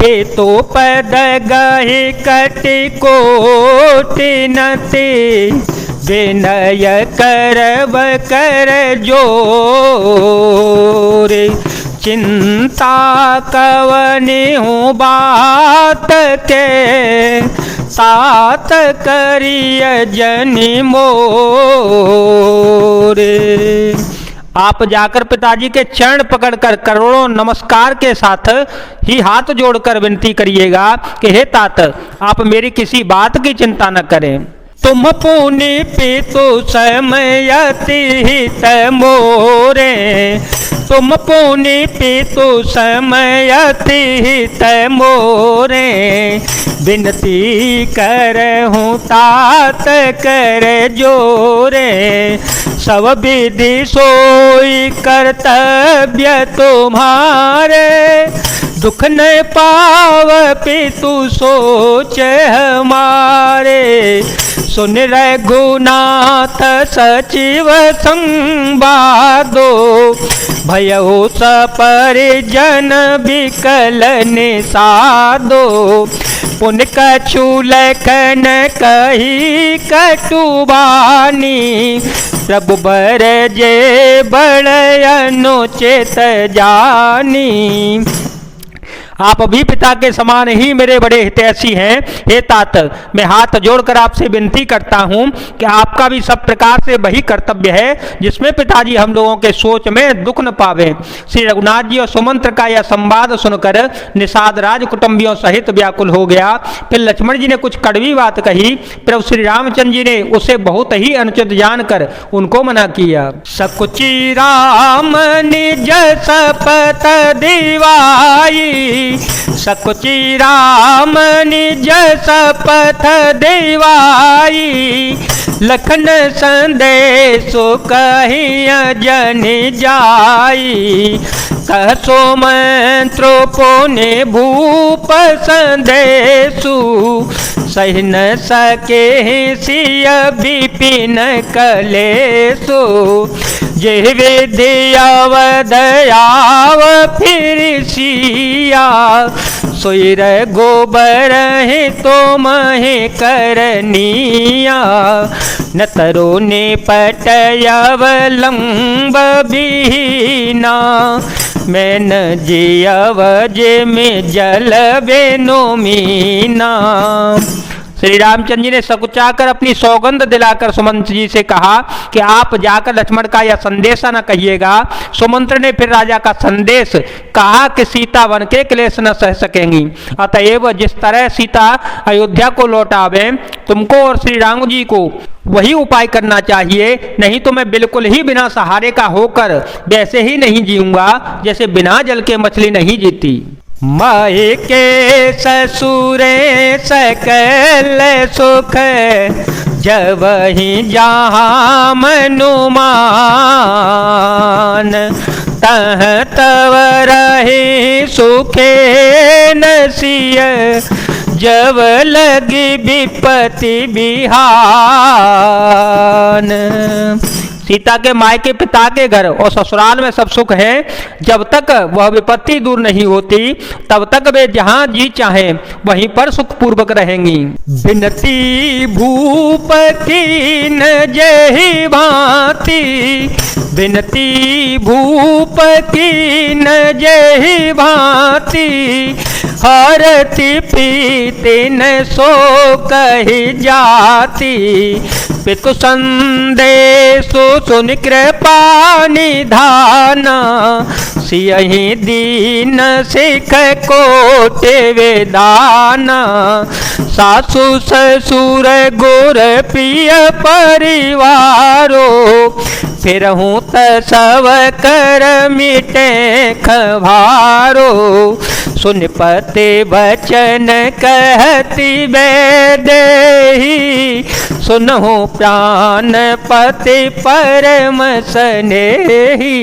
तो पद गहे कटि कोटि नति, विनय करब कर जोर। चिंता कवनि हूँ बात के, तात करिय जनि मोर। आप जाकर पिताजी के चरण पकड़कर करोड़ों नमस्कार के साथ ही हाथ जोड़कर विनती करिएगा कि हे तात, आप मेरी किसी बात की चिंता न करें। तुम पुनि पितु समयति हित मोरे, तुम पुनि पितु समयति हित मोरे। विनती करहूँ तात कर जोरे, सब विधि सोई कर्तव्य तुम्हारे। दुख न पाव पितु सोच हमारे, सुन रघुनाथ सचिव संवादो। भयउ सपरिजन विकल निषादो, पुन कछु लखन कही कटुबानी। प्रभु बर जे बड़ अनुचित जानी। आप भी पिता के समान ही मेरे बड़े हितैषी हैं। हे तात, मैं हाथ जोड़कर आपसे विनती करता हूँ कि आपका भी सब प्रकार से वही कर्तव्य है जिसमें पिताजी हम लोगों के सोच में दुख न पावे। श्री रघुनाथ जी और सुमंत्र का यह संवाद सुनकर निषाद राज कुटुंबियों सहित व्याकुल हो गया। फिर लक्ष्मण जी ने कुछ कड़वी बात कही, फिर श्री रामचंद्र जी ने उसे बहुत ही अनुचित जानकर उनको मना किया। सकुचि राम निज सपत दिवाई, सकुचि राम निज सपथ दिवाई। लखन संदेशो कहिय जनि जाई, कहसो मंत्रो पुनि भूप संदेशु। सहि न सके सिय विपिन कलेशु, जे विधि अवध आव फिर सिया। सोई गोबर है तो महे करनिया, न तरो ने पटयवलंब बीना। मैं न जियव जे में जल बेनो मीना। श्री रामचंद्र जी ने सकुचाकर अपनी सौगंध दिलाकर सुमंत्र जी से कहा कि आप जाकर लक्ष्मण का यह संदेशा न कहिएगा। सुमंत्र ने फिर राजा का संदेश कहा कि सीता वन के क्लेश न सह सकेंगी, अतएव जिस तरह सीता अयोध्या को लौटावे तुमको और श्री राम जी को वही उपाय करना चाहिए, नहीं तो मैं बिल्कुल ही बिना सहारे का होकर वैसे ही नहीं जीऊंगा जैसे बिना जल के मछली नहीं जीती। माए के ससुरे सकल सुख, जब ही जहाँ मनुमान। तह तव रहे सुखे नसिय, जब लगी विपत्ति बिहान। सीता के मायके पिता के घर और ससुराल में सब सुख है। जब तक वह विपत्ति दूर नहीं होती तब तक वे जहाँ जी चाहें वहीं पर सुख पूर्वक रहेंगी। बिनती भूप कीन जहि भांति, बिनती भूप कीन जहि भांति। हरति प्रीति न सो कही जाती, पितु संदेशु सुन कृपा निधाना। सियहि दीन सिख कोटि वेदाना। सासु ससुर गुर प्रिय परिवारो, फिरहूँ त सब कर मिटे खभारो। सुन पते वचन कहती वैदेही, सुनहु प्राण पति परम स्नेही।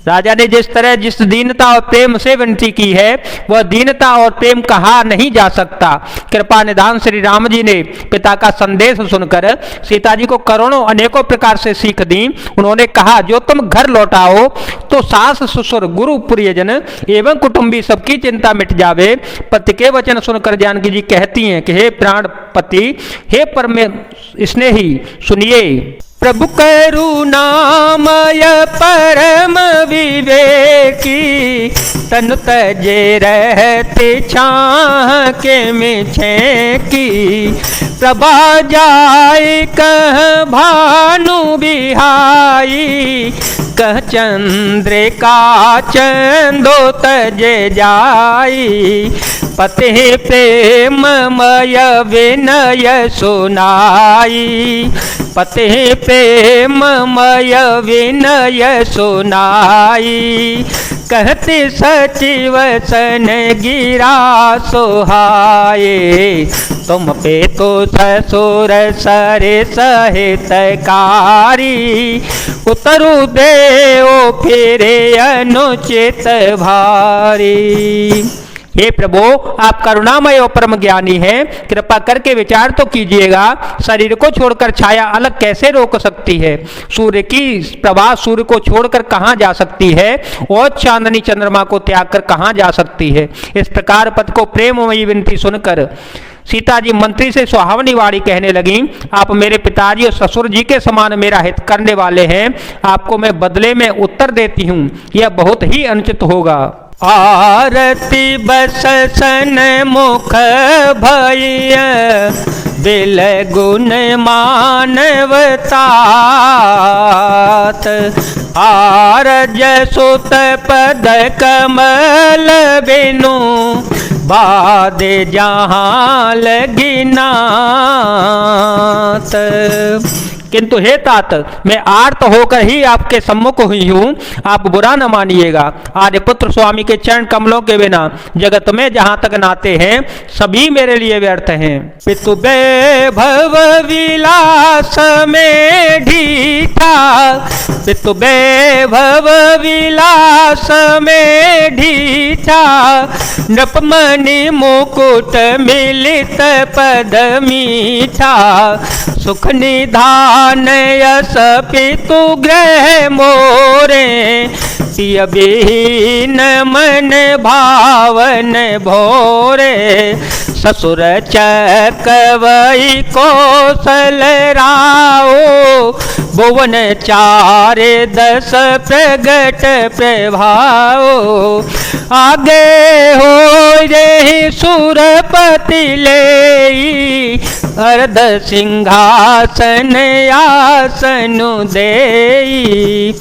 राजा ने जिस तरह जिस दीनता और प्रेम से विनती की है वह दीनता और प्रेम कहा नहीं जा सकता। कृपा निधान श्री राम जी ने पिता का संदेश सुनकर सीता जी को करोड़ों अनेकों प्रकार से सीख दी। उन्होंने कहा, जो तुम घर लौटाओ तो सास ससुर गुरु प्रियजन एवं कुटुंबी सबकी चिंता मिट जावे। पति के वचन सुनकर जानकी जी कहती हैं कि हे प्राणपति, हे परम स्नेही, सुनिए। प्रभु करुणामय परम विवेकी, तनु तजे रहते छाह के मिछे की। प्रभा जाए कह भानु बिहाई, कह चंद्रिका चंदो तजे जाई। पते प्रेममय विनय सुनाई, पते प्रेममय विनय सुनाई। कहते सचिव सन गिरा सोहाए, तुम पे तो ससुर सरे सहितकारी। उतरु देओ फिरे अनुचित भारी। हे प्रभु, आप करुणामय और परम ज्ञानी हैं, कृपा करके विचार तो कीजिएगा, शरीर को छोड़कर छाया अलग कैसे रोक सकती है? सूर्य की प्रभा सूर्य को छोड़कर कहाँ जा सकती है और चांदनी चंद्रमा को त्याग कर कहाँ जा सकती है? इस प्रकार पति को प्रेममयी विनती सुनकर सीता जी मंत्री से सुहावनी वाणी कहने लगी, आप मेरे पिताजी और ससुर जी के समान मेरा हित करने वाले हैं, आपको मैं बदले में उत्तर देती हूँ, यह बहुत ही अनुचित होगा। आरती बस सन मुख भय, बिल गुण मानवतात। आरज सुत पद कमल बिनु, बाद जहाँ लगिनात। किंतु हे तात, मैं आर्त होकर ही आपके सम्मुख हुई हूँ, आप बुरा न मानिएगा। आर्यपुत्र स्वामी के चरण कमलों के बिना जगत में जहाँ तक नाते हैं सभी मेरे लिए व्यर्थ हैं। पितु वैभव विलास में ढीठा, पितु वैभव विलास में ढीठा। नृपमणि मुकुट मिलित पद मीठा, सुख निधान यस पितु ग्रह मोरे। सिय विहीन मन भावन भोरे, ससुर चकवई कौशल राओ। भुवन चारे दस प्रगट प्रभाओ, आगे हो रे सुरपति लेई। अर्ध सिंहासन आसनु देई।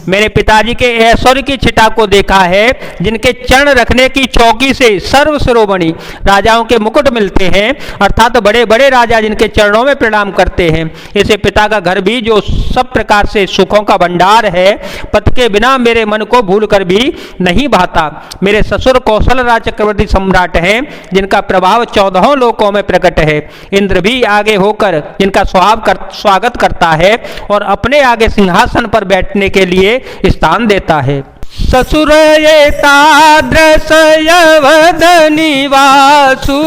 मेरे पिताजी के ऐश्वर्य की छिटा को देखा है, जिनके चरण रखने की चौकी से सर्व शिरोमणि राजाओं के मुकुट मिलते हैं, अर्थात बड़े बड़े राजा जिनके चरणों में प्रणाम करते हैं। ऐसे पिता का घर भी जो सब प्रकार से सुखों का भंडार है, पति के बिना मेरे मन को भूल कर भी नहीं भाता। मेरे ससुर कौशल राज चक्रवर्ती सम्राट हैं, जिनका प्रभाव 14 लोकों में प्रकट है। इंद्र भी आगे होकर जिनका स्वागत करता है और अपने आगे सिंहासन पर बैठने के लिए स्थान देता है। ससुर एतादृश यवद निवासु,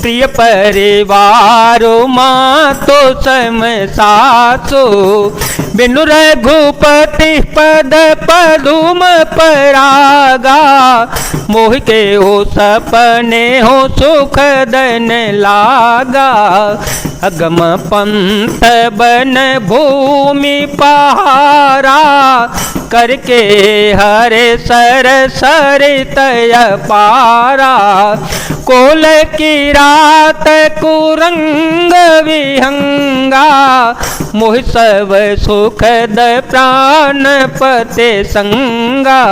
प्रिय परिवारो मातो सम सासु। बिनु रघुपति पद पदुम परागा, मोह के हो सपने हो सुख दन लागा। अगम पंथ बन भूमि पहारा, करके हरे सर सरित पारा। कोल की रात कुरंग विहंगा, मोह सब सुखद प्राण पते संगा।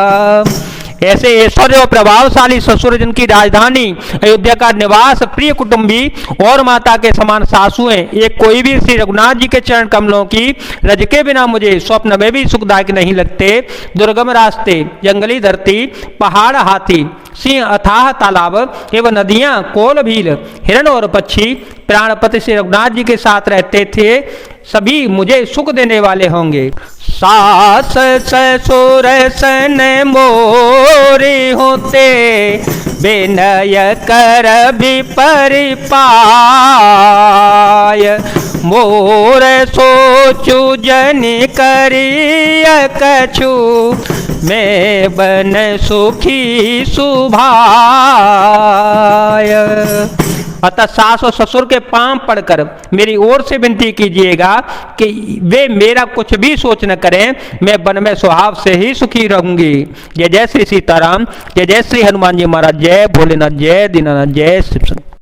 ऐसे ऐश्वर्य और प्रभावशाली ससुर, जिनकी राजधानी अयोध्या का निवास, प्रिय कुटुंबी और माता के समान सासुएं, एक कोई भी श्री रघुनाथ जी के चरण कमलों की रज के बिना मुझे स्वप्न में भी सुखदायक नहीं लगते। दुर्गम रास्ते, जंगली धरती, पहाड़, हाथी, सिंह, अथाह तालाब एवं नदियां, कोल भील, हिरण और पक्षी, प्राणपति श्री रघुनाथ जी के साथ रहते थे, सभी मुझे सुख देने वाले होंगे। सास ससुर सन मोरे होते, विनय कर भी परिपाय। मोर सोचु जन करिय कछु, मैं बन सुखी सुभाय। अतः सास और ससुर के पांव पड़कर मेरी ओर से विनती कीजिएगा कि वे मेरा कुछ भी सोच न करें, मैं वन में स्वभाव से ही सुखी रहूंगी। जय जय श्री सीताराम, जय जय श्री हनुमान जी महाराज, जय भोलेनाथ, जय दीनानाथ, जय शिव।